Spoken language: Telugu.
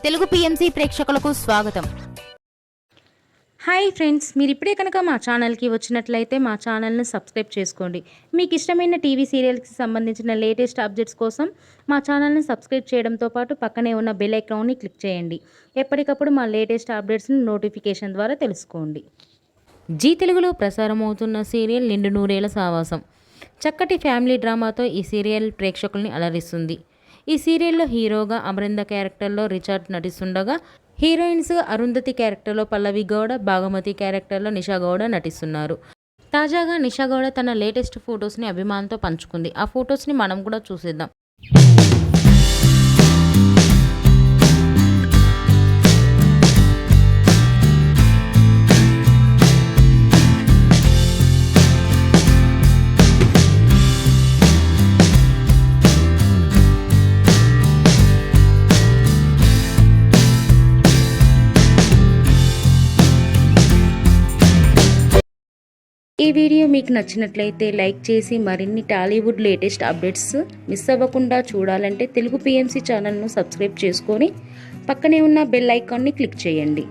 తెలుగు పిఎంసి ప్రేక్షకులకు స్వాగతం. హాయ్ ఫ్రెండ్స్, మీరు ఇప్పుడే కనుక మా ఛానల్కి వచ్చినట్లయితే మా ఛానల్ని సబ్స్క్రైబ్ చేసుకోండి. మీకు ఇష్టమైన టీవీ సీరియల్స్కి సంబంధించిన లేటెస్ట్ అప్డేట్స్ కోసం మా ఛానల్ని సబ్స్క్రైబ్ చేయడంతో పాటు పక్కనే ఉన్న బెల్ ఐకాన్ని క్లిక్ చేయండి. ఎప్పటికప్పుడు మా లేటెస్ట్ అప్డేట్స్ని నోటిఫికేషన్ ద్వారా తెలుసుకోండి. జీ తెలుగులో ప్రసారమవుతున్న సీరియల్ నిండు నూరేళ్ల సావాసం. చక్కటి ఫ్యామిలీ డ్రామాతో ఈ సీరియల్ ప్రేక్షకుల్ని అలరిస్తుంది. ఈ సీరియల్లో హీరోగా అమరింద క్యారెక్టర్లో రిచార్డ్ నటిస్తుండగా, హీరోయిన్స్ అరుంధతి క్యారెక్టర్లో పల్లవి గౌడ, భాగమతి క్యారెక్టర్లో నిషా గౌడ నటిస్తున్నారు. తాజాగా నిషా గౌడ తన లేటెస్ట్ ఫొటోస్ని అభిమానులతో పంచుకుంది. ఆ ఫొటోస్ని మనం కూడా చూసేద్దాం. ఈ వీడియో మీకు నచ్చినట్లయితే లైక్ చేసి మరిన్ని టాలీవుడ్ లేటెస్ట్ అప్డేట్స్ మిస్ అవ్వకుండా చూడాలంటే తెలుగు పిఎంసి ఛానల్ను సబ్స్క్రైబ్ చేసుకొని పక్కనే ఉన్న బెల్ ఐకాన్ని క్లిక్ చేయండి.